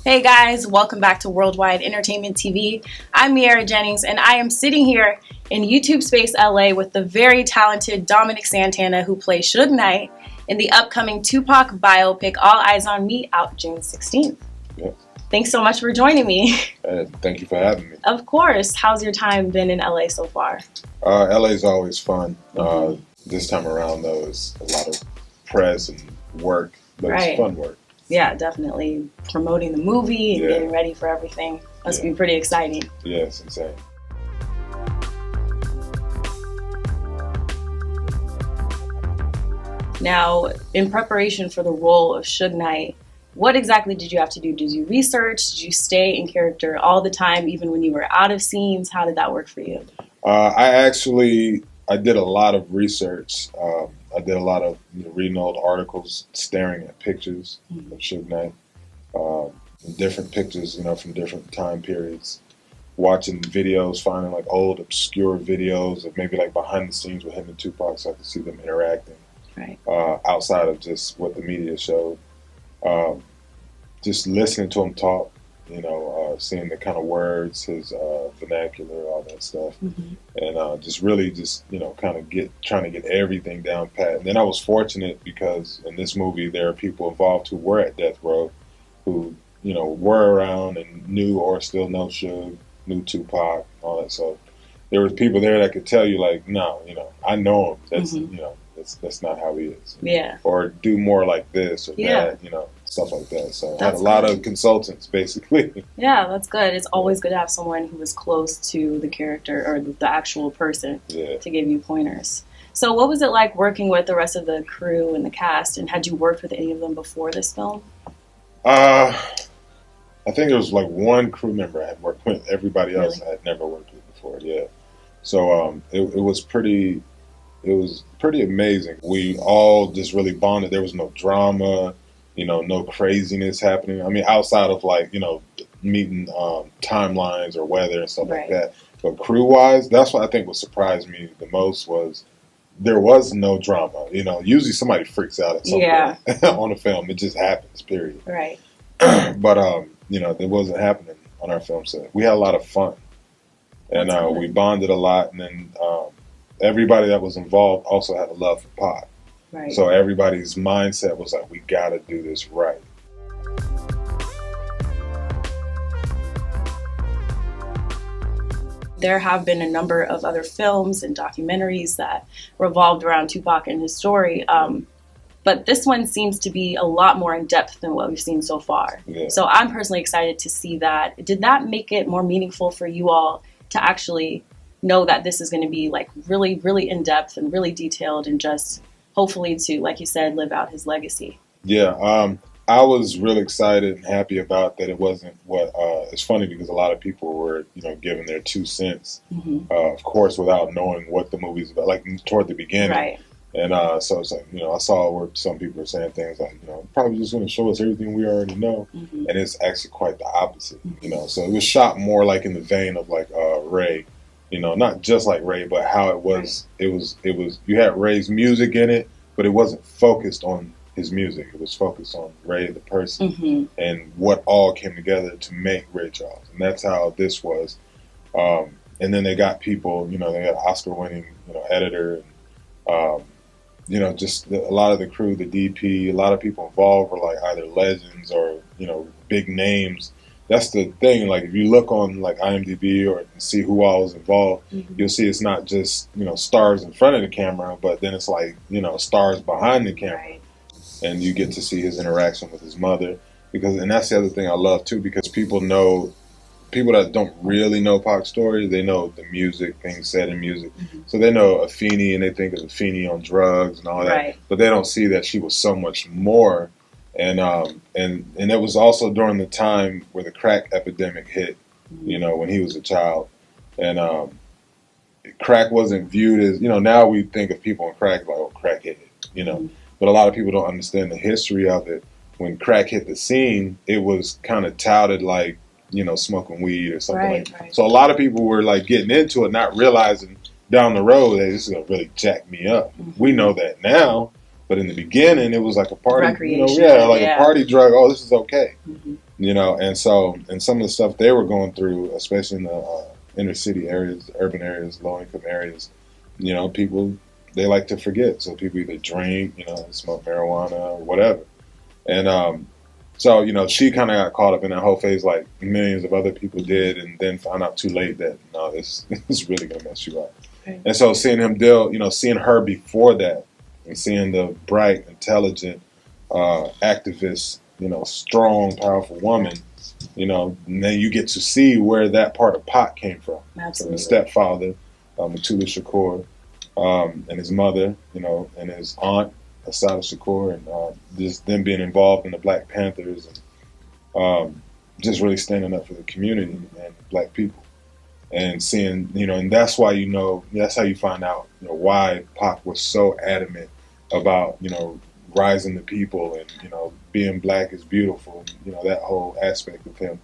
Hey guys, welcome back to Worldwide Entertainment TV. I'm Miara Jennings, and I am sitting here in YouTube Space LA with the very talented Dominic Santana, who plays Suge Knight in the upcoming Tupac biopic All Eyez On Me, out June 16th. Yes. Thanks so much for joining me. Thank you for having me. Of course. How's your time been in LA so far? LA is always fun. This time around, though, it's a lot of press and work, but it's fun work. Yeah, definitely. Promoting the movie and getting ready for everything. Must be pretty exciting. Yeah, it's insane. Now, in preparation for the role of Suge Knight, what exactly did you have to do? Did you research? Did you stay in character all the time, even when you were out of scenes? How did that work for you? I did a lot of research. I did a lot of reading old articles, staring at pictures of Suge Knight, different pictures, from different time periods, watching videos, finding like old obscure videos of maybe like behind the scenes with him and Tupac, so I could see them interacting. Right. Outside of just what the media showed. Just listening to him talk, seeing the kind of words, his vernacular, all that stuff, and just really kind of trying to get everything down pat. And then I was fortunate because in this movie there are people involved who were at death row, who were around and knew or still know Suge, knew Tupac, all that. So there was people there that could tell you like, no, I know him. That's that's not how he is. Yeah. Or do more like this or that, stuff like that. So I had a lot of consultants, basically. Yeah, that's good. It's always good to have someone who is close to the character or the actual person to give you pointers. So what was it like working with the rest of the crew and the cast, and had you worked with any of them before this film? I think there was like one crew member I had worked with. Everybody else I had never worked with before, So it was pretty amazing. We all just really bonded. There was no drama, no craziness happening. I mean, outside of like, meeting timelines or weather and stuff like that. But crew-wise, that's what I think what surprised me the most was there was no drama. Usually somebody freaks out at some point on a film. It just happens, period. Right. But, it wasn't happening on our film set. We had a lot of fun. And we bonded a lot. And then everybody that was involved also had a love for Pac. Right. So everybody's mindset was like, we got to do this right. There have been a number of other films and documentaries that revolved around Tupac and his story. But this one seems to be a lot more in depth than what we've seen so far. Yeah. So I'm personally excited to see that. Did that make it more meaningful for you all to actually know that this is going to be like really, really in depth and really detailed, and just hopefully to, like you said, live out his legacy? Yeah. I was really excited and happy about that. It wasn't what, it's funny because a lot of people were, giving their 2 cents, of course, without knowing what the movie's about, like toward the beginning. Right. And so it's like, I saw where some people were saying things like, probably just going to show us everything we already know. And it's actually quite the opposite, So it was shot more like in the vein of like Ray, not just like Ray, but how it was. Right. It was. You had Ray's music in it, but it wasn't focused on his music. It was focused on Ray the person and what all came together to make Ray Charles. And that's how this was. And then they got people, they got Oscar-winning, editor, and just a lot of the crew, the DP, a lot of people involved were like either legends or big names. That's the thing. Like if you look on like IMDb or see who all was involved, you'll see it's not just stars in front of the camera, but then it's like stars behind the camera. Right. And you get to see his interaction with his mother, and that's the other thing I love too, because people that don't really know Pac's story, they know the music, things said in music. So they know Afeni and they think of Afeni on drugs and all that, but they don't see that she was so much more. And it was also during the time where the crack epidemic hit, when he was a child, and crack wasn't viewed as, now we think of people on crack like, oh, crackhead, but a lot of people don't understand the history of it. When crack hit the scene, it was kind of touted like, smoking weed or something like that. So a lot of people were like getting into it, not realizing down the road that this is going to really jack me up. We know that now, but in the beginning it was like a party, a party drug. Oh, this is okay. you know. And so, and some of the stuff they were going through, especially in the inner city areas, urban areas, low income areas, you know, people, they like to forget. So people either drink, you know, smoke marijuana or whatever. And so, you know, she kind of got caught up in that whole phase like millions of other people did, and then found out too late that, no, this is really going to mess you up. Right. And so seeing him deal, you know, seeing her before that, and seeing the bright, intelligent, activist, you know, strong, powerful woman, you know, and then you get to see where that part of Pac came from. Absolutely. From his stepfather, Tupac Shakur, and his mother, you know, and his aunt, Asada Shakur, and just them being involved in the Black Panthers, and just really standing up for the community and Black people. And seeing, you know, and that's why, you know, that's how you find out, you know, why Pac was so adamant about, you know, rising the people and, you know, being Black is beautiful, and, you know, that whole aspect of him.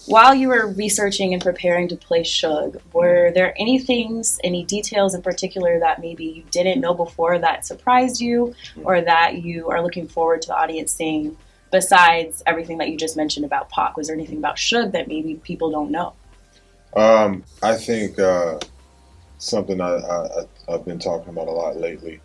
While you were researching and preparing to play Suge, were there any details in particular that maybe you didn't know before that surprised you, or that you are looking forward to the audience seeing, besides everything that you just mentioned about Pac? Was there anything about Suge that maybe people don't know? I think something I've been talking about a lot lately.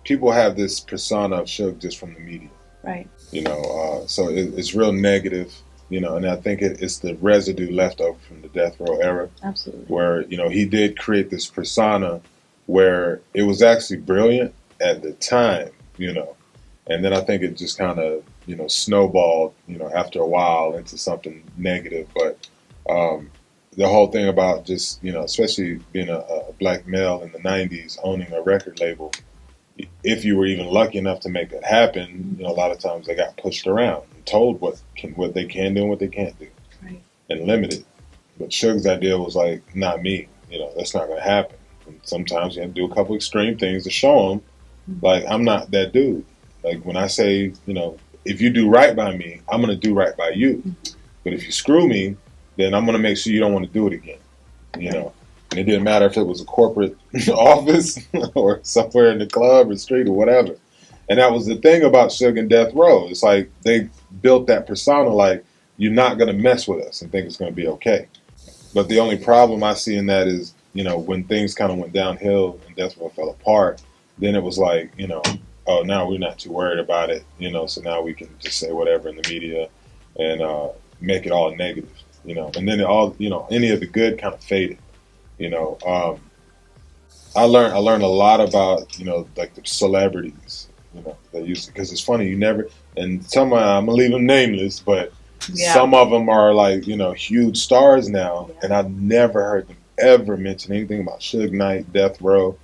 People have this persona of Suge just from the media. Right. You know, so it's real negative. You know, and I think it's the residue left over from the death row era. Absolutely. Where, you know, he did create this persona where it was actually brilliant at the time, you know. And then I think it just kind of, you know, snowballed, you know, after a while into something negative. But the whole thing about just, you know, especially being a Black male in the 90s, owning a record label, if you were even lucky enough to make that happen, you know, a lot of times they got pushed around and told what they can do and what they can't do, right, and limited. But Suge's idea was like, not me, you know, that's not going to happen. And sometimes you have to do a couple extreme things to show them, like, I'm not that dude. Like, when I say, you know, if you do right by me, I'm going to do right by you. But if you screw me, then I'm going to make sure you don't want to do it again, you know. And it didn't matter if it was a corporate office or somewhere in the club or street or whatever. And that was the thing about Suge and Death Row. It's like they built that persona like, you're not going to mess with us and think it's going to be okay. But the only problem I see in that is, you know, when things kind of went downhill and Death Row fell apart, then it was like, you know, oh, now we're not too worried about it, you know, so now we can just say whatever in the media and make it all negative, you know. And then it all, you know, any of the good kind of faded. You know, I learned a lot about, you know, like the celebrities, you know, that used to, because it's funny, you never, and some, I'm gonna leave them nameless, but some of them are like, you know, huge stars now, and I've never heard them ever mention anything about Suge Knight, Death Row.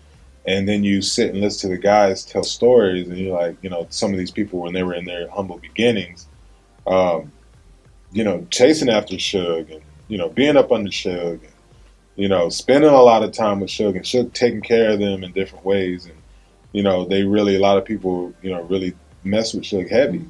And then you sit and listen to the guys tell stories, and you're like, you know, some of these people, when they were in their humble beginnings, you know, chasing after Suge and, you know, being up under Suge, and, you know, spending a lot of time with Suge, and Suge taking care of them in different ways. And, you know, they really, a lot of people, you know, really mess with Suge heavy.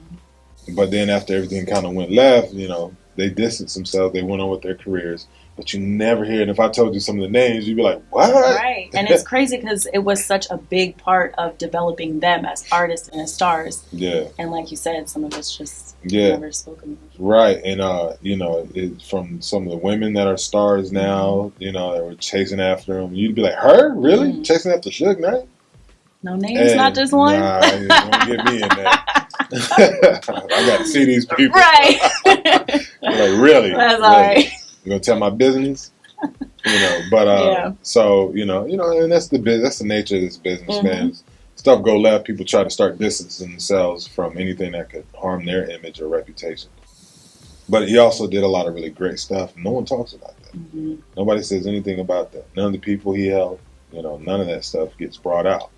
But then after everything kind of went left, you know, they distanced themselves, they went on with their careers. But you never hear it. If I told you some of the names, you'd be like, what? Right. And it's crazy because it was such a big part of developing them as artists and as stars. Yeah. And like you said, some of us just never spoken of. Right. And, you know, from some of the women that are stars now, you know, that were chasing after them, you'd be like, her? Really? Chasing after Suge Knight? No names, not just one? Nah, you don't get me in there. I got to see these people. Right. Like, really? That's all right. You gonna tell my business, you know? But so you know, and that's the nature of this business, man. Stuff go left, people try to start distancing themselves from anything that could harm their image or reputation. But he also did a lot of really great stuff. No one talks about that. Nobody says anything about that. None of the people he helped, you know, none of that stuff gets brought out.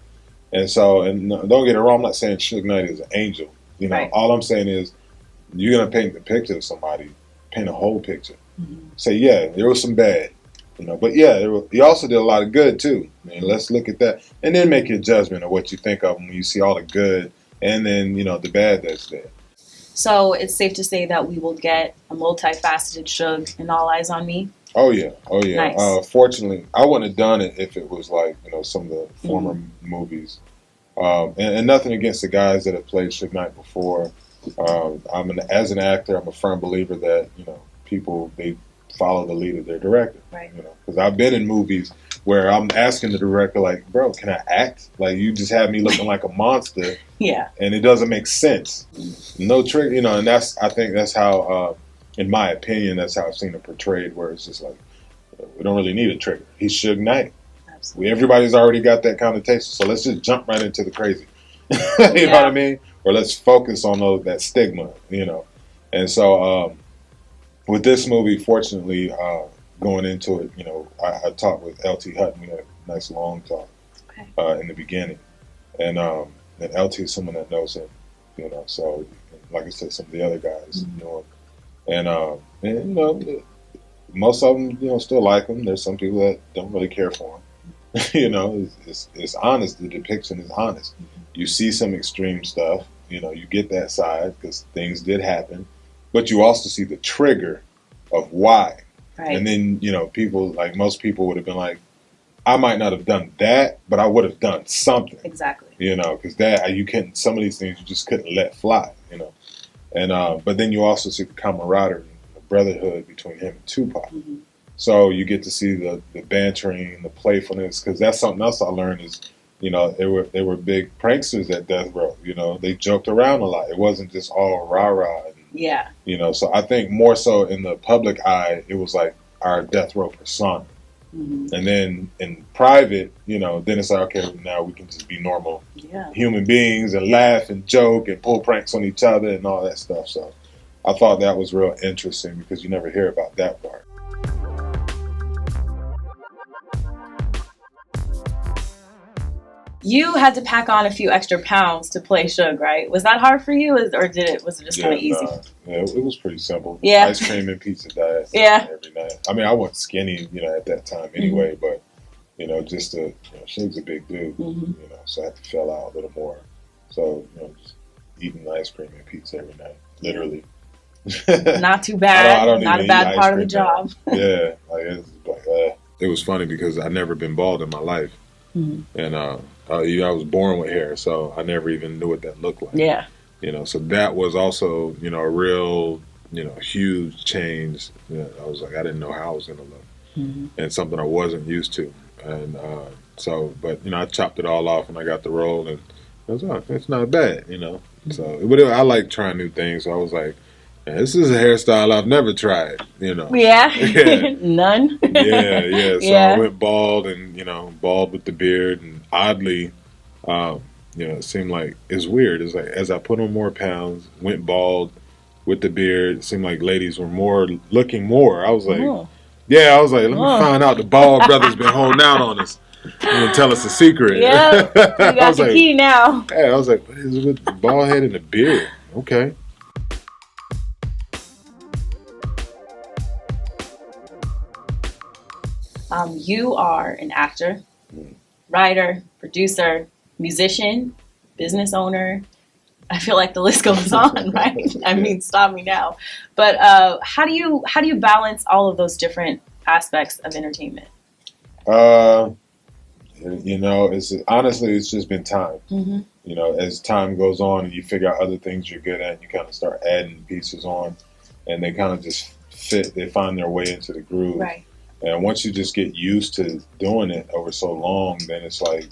And so, and don't get it wrong, I'm not saying Suge Knight is an angel. You know, all I'm saying is, you're gonna paint the picture of somebody, paint a whole picture. Say, yeah, there was some bad, you know, but yeah, he also did a lot of good too. I mean, let's look at that, and then make your judgment of what you think of him when you see all the good, and then, you know, the bad that's there. So it's safe to say that we will get a multifaceted Suge in All Eyez on Me. Oh yeah, oh yeah. Nice. Fortunately, I wouldn't have done it if it was like, you know, some of the former movies. And nothing against the guys that have played Suge Knight before. As an actor, I'm a firm believer that, you know, people, they follow the lead of their director. Right. You know, because I've been in movies where I'm asking the director, like, bro, can I act? Like, you just have me looking like a monster. Yeah. And it doesn't make sense. No trick, you know, and I think that's how, in my opinion, that's how I've seen it portrayed, where it's just like, we don't really need a trigger. He's Suge Knight. Absolutely. Everybody's already got that connotation, so let's just jump right into the crazy. You know what I mean? Or let's focus on that stigma, you know. And so with this movie, fortunately, going into it, you know, I talked with LT Hutton. We had a nice long talk in the beginning. And LT is someone that knows him, you know. So, like I said, some of the other guys know him. And you know, most of them, you know, still like him. There's some people that don't really care for him. You know, it's honest. The depiction is honest. You see some extreme stuff. You know, you get that side because things did happen, but you also see the trigger of why. Right. And then, you know, people, like most people would have been like, I might not have done that, but I would have done something. Exactly. You know, because you couldn't, some of these things you just couldn't let fly, you know. And but then you also see the camaraderie, the brotherhood between him and Tupac. So you get to see the bantering, the playfulness, because that's something else I learned is, you know, they were big pranksters at Death Row. You know, they joked around a lot. It wasn't just all rah-rah. Yeah. You know, so I think more so in the public eye, it was like our Death Row persona. And then in private, you know, then it's like, okay, now we can just be normal human beings and laugh and joke and pull pranks on each other and all that stuff. So I thought that was real interesting because you never hear about that part. You had to pack on a few extra pounds to play Suge, right? Was that hard for you, or was it just kind of easy? Yeah, it was pretty simple. Yeah. Ice cream and pizza diet. Every night. I mean, I wasn't skinny, you know, at that time anyway, but, you know, just you know, Suge's a big dude, you know, so I had to fill out a little more. So, you know, just eating ice cream and pizza every night, literally. Not too bad. I don't Not a bad part of the job. Yeah, like it was funny because I'd never been bald in my life. And I was born with hair, so I never even knew what that looked like. Yeah. You know, so that was also, you know, a real, you know, huge change. You know, I was like, I didn't know how I was going to look. And something I wasn't used to. And so, but, you know, I chopped it all off when I got the role, and I was like, it's not bad, you know. So, but I like trying new things, so I was like, this is a hairstyle I've never tried, you know. Yeah. None. Yeah. So I went bald, and, you know, bald with the beard, and oddly, you know, it seemed like it's weird. It's like as I put on more pounds, went bald with the beard, it seemed like ladies were looking more. I was like, let me find out the bald brother's been holding out on us. You're gonna tell us a secret. Yeah, you got the key now. Hey, I was like, what is it with the bald head and the beard? Okay. You are an actor, writer, producer, musician, business owner. I feel like the list goes on, right? I mean, stop me now. But how do you balance all of those different aspects of entertainment? You know, it's just been time. You know, as time goes on and you figure out other things you're good at, you kind of start adding pieces on, and they kind of just fit. They find their way into the groove. Right. And once you just get used to doing it over so long, then it's like,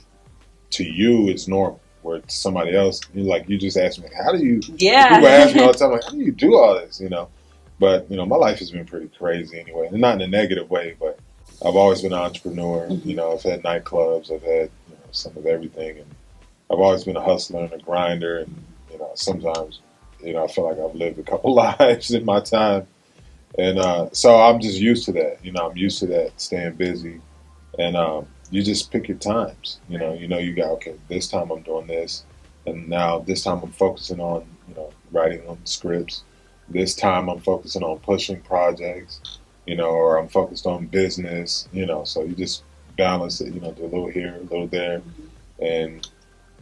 to you, it's normal. Where to somebody else, you just ask me, how do you? Yeah. People ask me all the time, like, how do you do all this? You know, but you know, my life has been pretty crazy anyway, and not in a negative way. But I've always been an entrepreneur. You know, I've had nightclubs, I've had, you know, some of everything, and I've always been a hustler and a grinder. And you know, sometimes, you know, I feel like I've lived a couple lives in my time. And so I'm just used to that. You know, I'm used to that, staying busy. And you just pick your times. You know, you got, okay, this time I'm doing this. And now this time I'm focusing on, you know, writing on scripts. This time I'm focusing on pushing projects, you know, or I'm focused on business, you know. So you just balance it, you know, do a little here, a little there. And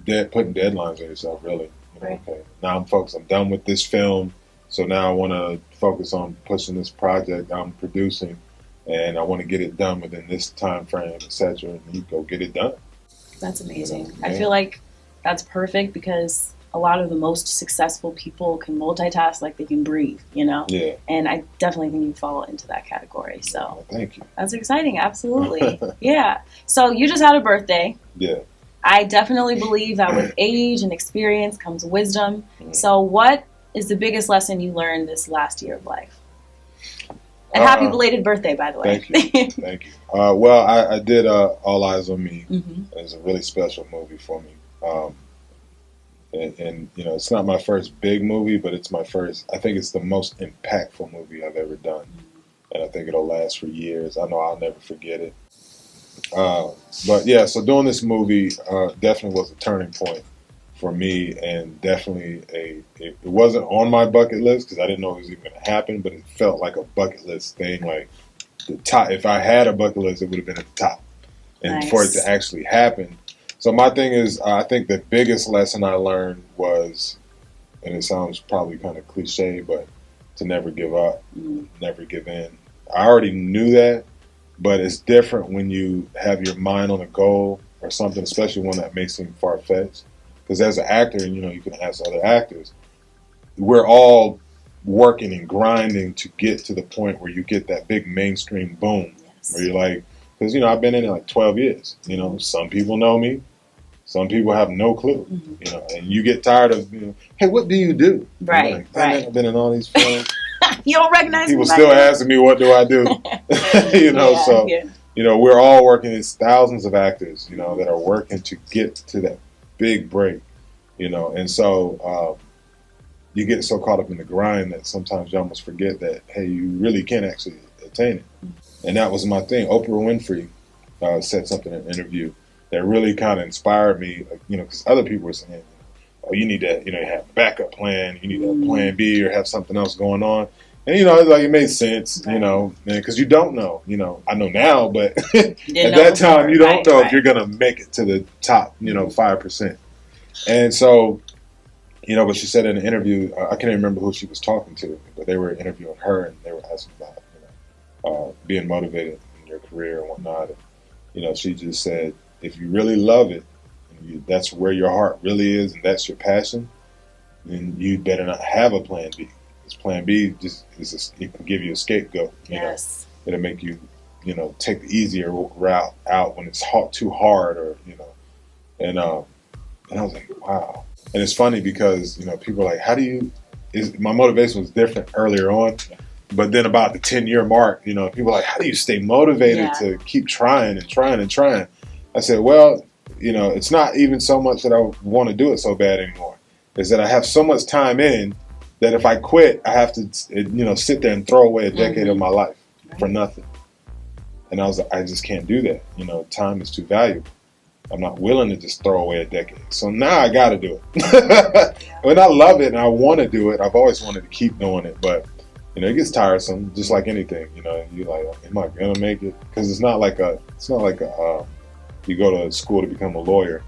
putting deadlines on yourself, really. You know, okay, now I'm focused. I'm done with this film. So now I want to focus on pushing this project I'm producing, and I want to get it done within this time frame, etc. And you go get it done. That's amazing. Yeah. I feel like That's perfect because a lot of the most successful people can multitask like they can breathe, you know? Yeah. And I definitely think you fall into that category. So Well, thank you. That's exciting. Absolutely. Yeah. So you just had a birthday. Yeah. I definitely believe that with age and experience comes wisdom. Mm-hmm. So what is the biggest lesson you learned this last year of life? And happy belated birthday, by the way. Thank you. Thank you. Well, I did All Eyez On Me. Mm-hmm. It was a really special movie for me. And you know, it's not my first big movie, but it's my first. I think it's the most impactful movie I've ever done, and I think it'll last for years. I know I'll never forget it. But yeah, so doing this movie definitely was a turning point for me, and definitely it wasn't on my bucket list because I didn't know it was even going to happen, but it felt like a bucket list thing. Like the top, if I had a bucket list, it would have been at the top, and Nice. for it to actually happen. So my thing is, I think the biggest lesson I learned was, and it sounds probably kind of cliche, but to never give up, never give in. I already knew that, but it's different when you have your mind on a goal or something, especially one that may seem far-fetched. Because as an actor, and you know, you can ask other actors, we're all working and grinding to get to the point where you get that big mainstream boom, where you're like, because you know, I've been in it like 12 years. You know, some people know me, some people have no clue. You know, and you get tired of, you know, hey, what do you do? Right, Like, right. I've been in all these films. You don't recognize People me still back asking me, what do I do? You know, Yeah, so yeah. you know, we're all working. It's thousands of actors, you know, that are working to get to that big break. You know, and so you get so caught up in the grind that sometimes you almost forget that, hey, you really can actually attain it. And that was my thing. Oprah Winfrey said something in an interview that really kind of inspired me, you know, because other people were saying, oh, you need to, you know, have a backup plan, you need a plan B or have something else going on. And, you know, it's like it made sense, you know, because you don't know, you know, I know now, but at that time, you don't know if you're going to make it to the top, you know, 5%. And so, you know, but she said in an interview, I can't even remember who she was talking to, but they were interviewing her and they were asking about, you know, being motivated in your career and whatnot. And, you know, she just said, if you really love it, and that's where your heart really is, and that's your passion, then you better not have a plan B. Because plan B just it can give you a scapegoat. You know, it'll make you, you know, take the easier route out when it's too hard, or you know, and I was like, wow. And it's funny because, you know, people are like, how do you, my motivation was different earlier on, but then about the 10-year mark, you know, people are like, how do you stay motivated to keep trying and trying and trying? I said, well, you know, it's not even so much that I want to do it so bad anymore. It's that I have so much time in that if I quit, I have to, you know, sit there and throw away a decade of my life for nothing. And I was like, I just can't do that. You know, time is too valuable. I'm not willing to just throw away a decade. So now I got to do it. When I love it and I want to do it, I've always wanted to keep doing it. But, you know, it gets tiresome, just like anything. You know, you're like, am I going to make it? Because it's not like you go to school to become a lawyer.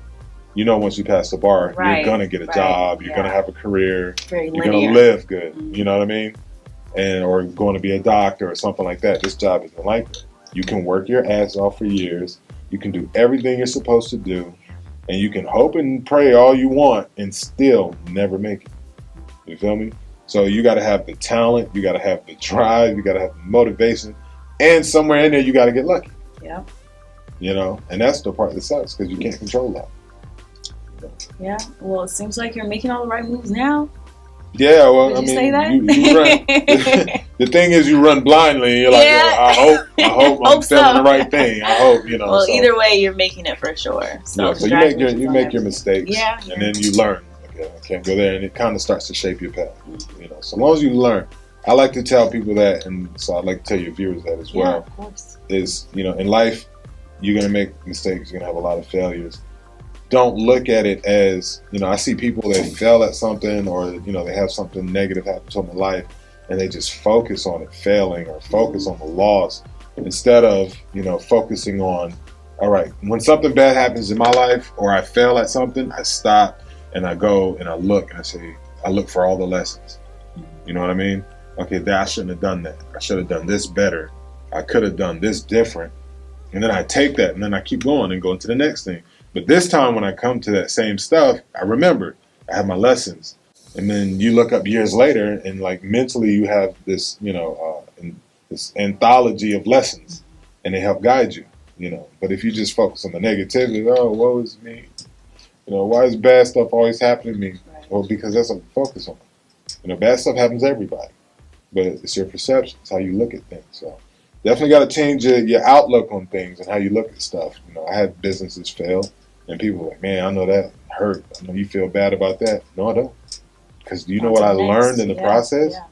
You know, once you pass the bar, you're going to get a job. You're going to have a career. You're going to live good. You know what I mean? And or going to be a doctor or something like that. This job isn't like that. You can work your ass off for years. You can do everything you're supposed to do, and you can hope and pray all you want and still never make it. You feel me? So you got to have the talent, you got to have the drive, you got to have the motivation, and somewhere in there you got to get lucky. Yeah. You know, and that's the part that sucks because you can't control that. Yeah. Well, it seems like you're making all the right moves now. Yeah, well, Would I you mean, say that? you run. The thing is, you run blindly. And you're like, oh, I hope I'm feeling the right thing. I hope, you know. Well, so. Either way, you're making it for sure. So, so you make your mistakes, and then you learn. Okay, I can't go there, and it kind of starts to shape your path. You know, so long as you learn. I like to tell people that, and so I'd like to tell your viewers that as well. Of course. Is, you know, in life, you're gonna make mistakes. You're gonna have a lot of failures. Don't look at it as, you know, I see people that fail at something, or, you know, they have something negative happen to them in life, and they just focus on it failing or focus on the loss instead of, you know, focusing on, all right, when something bad happens in my life or I fail at something, I stop and I go and I look and I look for all the lessons. You know what I mean? Okay, I shouldn't have done that. I should have done this better. I could have done this different. And then I take that and then I keep going and go into the next thing. But this time when I come to that same stuff, I remember I have my lessons. And then you look up years later and like mentally you have this, this anthology of lessons and they help guide you, But if you just focus on the negativity, oh, woe is me. Why is bad stuff always happening to me? Right. Well, because that's what you focus on. Bad stuff happens to everybody. But it's your perception. It's how you look at things. So definitely got to change your outlook on things and how you look at stuff. I had businesses fail and people were like, man, I know that hurt. I know you feel bad about that. No, I don't. Because you know what I learned in the process? Yeah.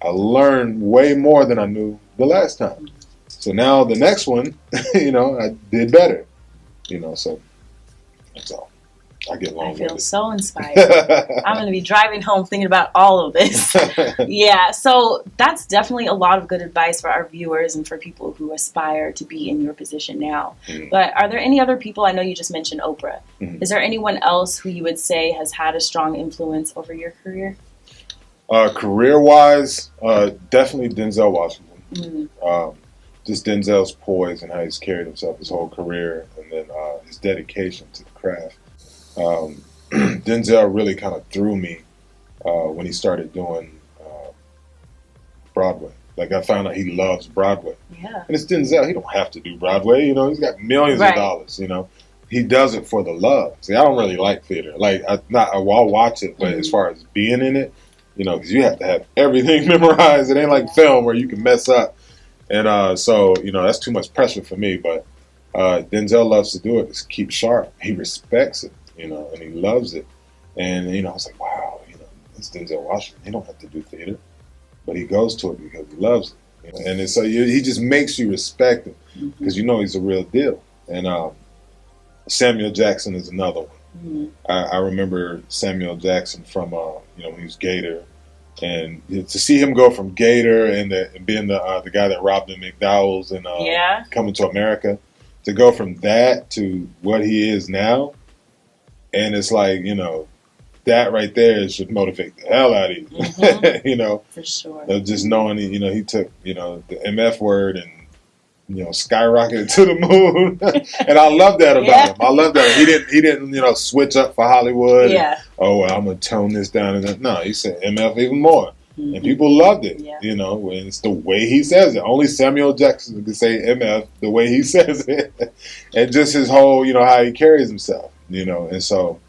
I learned way more than I knew the last time. So now the next one, I did better. So that's all. I get long. I feel so inspired. I'm going to be driving home thinking about all of this. Yeah, so that's definitely a lot of good advice for our viewers and for people who aspire to be in your position now. Mm-hmm. But are there any other people? I know you just mentioned Oprah. Mm-hmm. Is there anyone else who you would say has had a strong influence over your career? Career-wise, definitely Denzel Washington. Mm-hmm. Just Denzel's poise and how he's carried himself his whole career, and then his dedication to the craft. Denzel really kind of threw me when he started doing Broadway. Like I found out he loves Broadway. Yeah. And it's Denzel. He don't have to do Broadway. He's got millions of dollars. He does it for the love. See, I don't really like theater. Like I'll watch it, but as far as being in it, because you have to have everything memorized. It ain't like film where you can mess up. And so that's too much pressure for me. But Denzel loves to do it. Just keep sharp. He respects it. And he loves it. And, I was like, wow, it's Denzel Washington. He don't have to do theater. But he goes to it because he loves it. And so he just makes you respect him because he's a real deal. And Samuel Jackson is another one. Mm-hmm. I remember Samuel Jackson from, when he was Gator. And to see him go from Gator and being the guy that robbed the McDowell's and Coming to America, to go from that to what he is now. And it's like, that right there should motivate the hell out of you. Mm-hmm. For sure. Just knowing, he took, the MF word and, skyrocketed to the moon. And I love that about him. I love that. He didn't, switch up for Hollywood. Yeah. And, I'm going to tone this down. No, he said MF even more. Mm-hmm. And people loved it, and it's the way he says it. Only Samuel Jackson can say MF the way he says it. And just his whole, how he carries himself. And so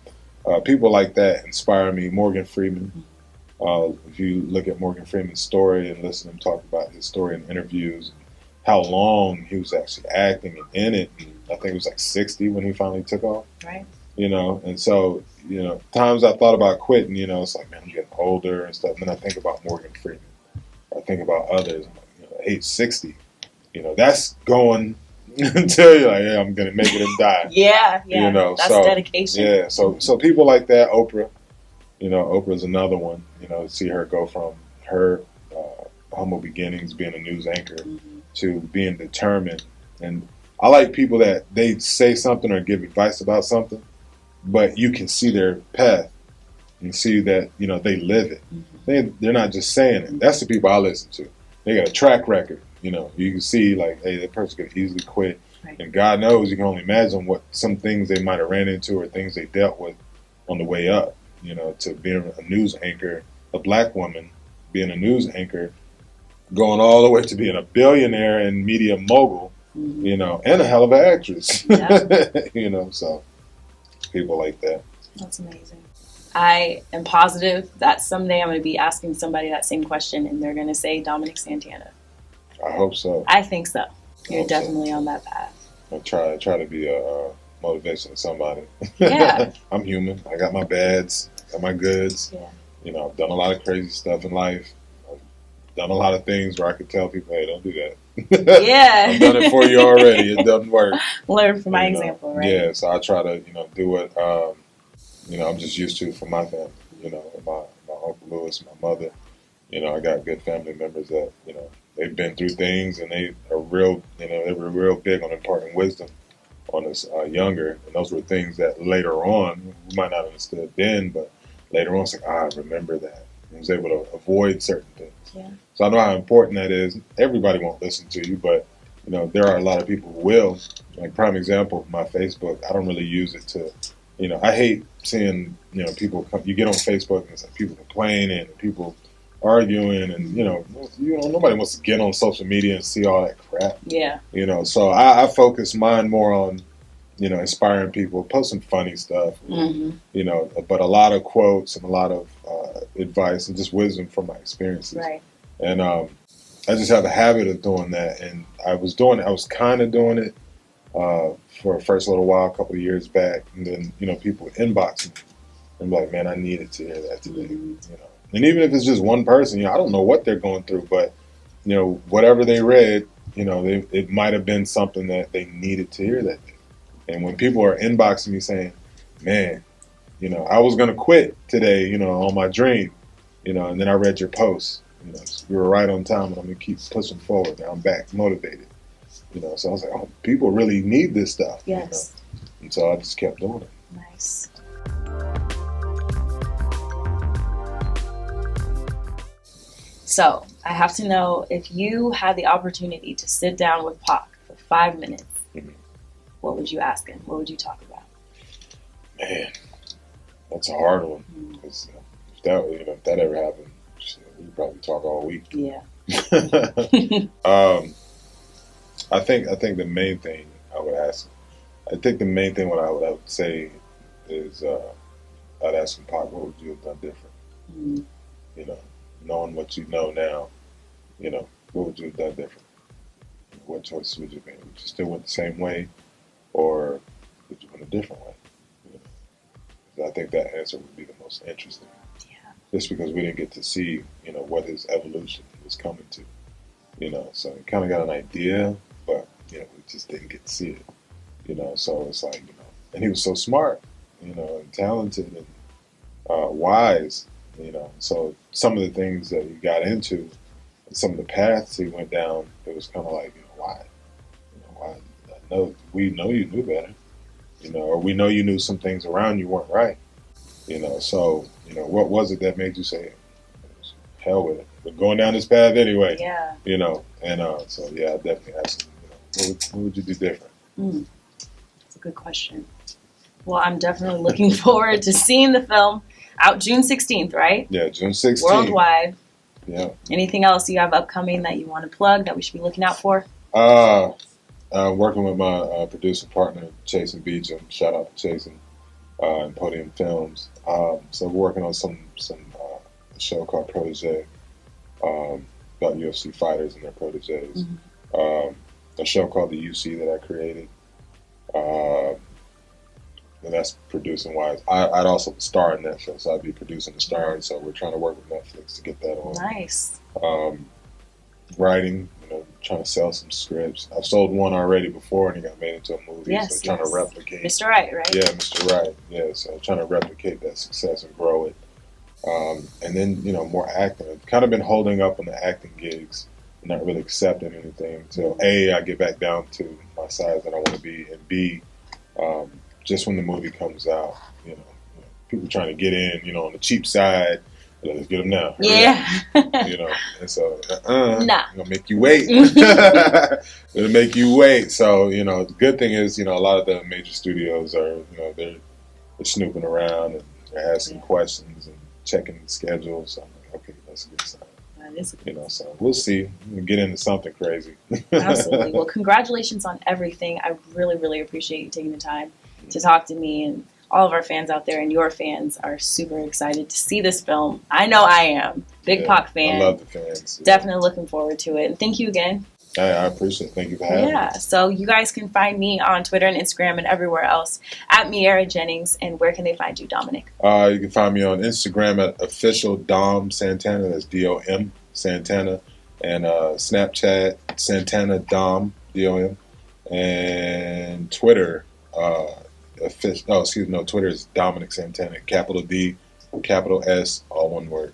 people like that inspire me. Morgan Freeman. If you look at Morgan Freeman's story and listen to him talk about his story in interviews, how long he was actually acting and in it. And I think it was like 60 when he finally took off. Right. And so, times I thought about quitting, it's like, man, I'm getting older and stuff. And then I think about Morgan Freeman. I think about others. I'm like, age 60, that's going until you're like, yeah, I'm going to make it and die. Yeah. That's dedication. Yeah, so people like that, Oprah, Oprah's another one, see her go from her humble beginnings, being a news anchor, to being determined. And I like people that they say something or give advice about something, but you can see their path and see that, they live it. Mm-hmm. They're not just saying it. That's the people I listen to. They got a track record. You can see like, hey, that person could easily quit. Right. And God knows, you can only imagine what some things they might have ran into or things they dealt with on the way up, to being a news anchor, a black woman being a news anchor, going all the way to being a billionaire and media mogul, and a hell of an actress. Yeah. So people like that. That's amazing. I am positive that someday I'm going to be asking somebody that same question and they're going to say Dominic Santana. I hope so. I think so. You're definitely on that path. I try to be a motivation to somebody. Yeah. I'm human. I got my bads, got my goods. Yeah. I've done a lot of crazy stuff in life. I've done a lot of things where I could tell people, hey, don't do that. Yeah. I've done it for you already. It doesn't work. Learn from my example, right? Yeah, so I try to, do what, I'm just used to for my family. My Uncle Lewis, my mother. I got good family members that, they've been through things and they are real, they were real big on imparting wisdom on us younger. And those were things that later on, we might not have understood then, but later on, it's like, I remember that. I was able to avoid certain things. Yeah. So I know how important that is. Everybody won't listen to you, but you know, there are a lot of people who will. Like, prime example, my Facebook, I don't really use it to, you know, I hate seeing, you know, people come, you get on Facebook and it's like people complaining and people arguing and, you know, nobody wants to get on social media and see all that crap. Yeah. You know, so I focus mine more on, you know, inspiring people, posting funny stuff, you know, but a lot of quotes and a lot of advice and just wisdom from my experiences. Right. And I just have a habit of doing that. And I was kind of doing it for the first little while, a couple of years back. And then, you know, people inbox me. I'm like, man, I needed to hear that today. You know, and even if it's just one person, you know, I don't know what they're going through, but, you know, whatever they read, you know, it might have been something that they needed to hear that day. And when people are inboxing me saying, man, you know, I was going to quit today, you know, on my dream, you know, and then I read your post, you know, you were right on time and I'm going to keep pushing forward. Now I'm back motivated, you know, so I was like, oh, people really need this stuff. Yes. You know? And so I just kept doing it. Nice. So I have to know, if you had the opportunity to sit down with Pac for 5 minutes, what would you ask him? What would you talk about? Man, that's a hard one. Because if that ever happened, we'd probably talk all week. Yeah. I think the main thing I would ask, what I would say is, I'd ask him, Pac, what would you have done different? You know, knowing what you know now, you know, what would you have done different? What choices would you make? Would you still went the same way, or would you went a different way? You know? I think that answer would be the most interesting. Yeah. Just because we didn't get to see, you know, what his evolution was coming to. You know, so we kind of got an idea, but, you know, we just didn't get to see it. You know, so it's like, you know, and he was so smart, you know, and talented and wise, you know. So some of the things that he got into, and some of the paths he went down, it was kind of like, you know, why? You know, why? We know you knew better, you know, or we know you knew some things around you weren't right, you know. So, you know, what was it that made you say, hell with it, we're going down this path anyway? Yeah. You know, and so yeah, I definitely asked him, you know, what would you do different? That's a good question. Well, I'm definitely looking forward to seeing the film. Out June 16th, right? Yeah, June 16th. Worldwide. Yeah. Anything else you have upcoming that you want to plug that we should be looking out for? Working with my producer partner, Chasen Beecham. Shout out to Chasen and Podium Films. So we're working on some a show called Protege, about UFC fighters and their proteges. A show called The UC that I created. And that's producing wise. I'd also star in that show, so I'd be producing the star. So we're trying to work with Netflix to get that on. Nice. Writing, you know, trying to sell some scripts. I've sold one already before, and it got made into a movie. Yes, so trying to replicate. Mr. Right, right? Yeah, Mr. Right. Yeah, so trying to replicate that success and grow it. And then, you know, more acting. I've kind of been holding up on the acting gigs, not really accepting anything until A, I get back down to my size that I want to be, and B, just when the movie comes out, you know, people trying to get in, you know, on the cheap side, let's get them now. Yeah. You know, and so, nah. I'm going to make you wait. It'll make you wait. So, you know, the good thing is, you know, a lot of the major studios are, you know, they're snooping around and they're asking questions and checking the schedules. So I'm like, okay, that's a good sign. That is a good You know, so we'll see. We'll get into something crazy. Absolutely. Well, congratulations on everything. I really, really appreciate you taking the time to talk to me, and all of our fans out there and your fans are super excited to see this film. I know I am. Big Pac fan. I love the fans. Definitely looking forward to it. And thank you again. I appreciate it. Thank you for having me. Yeah. So you guys can find me on Twitter and Instagram and everywhere else at Miera Jennings. And where can they find you, Dominic? You can find me on Instagram at official Dom Santana. That's D-O-M Santana. And Snapchat, Santana Dom, D-O-M. And Twitter, Twitter is Dominic Santana, capital D, capital S, all one word.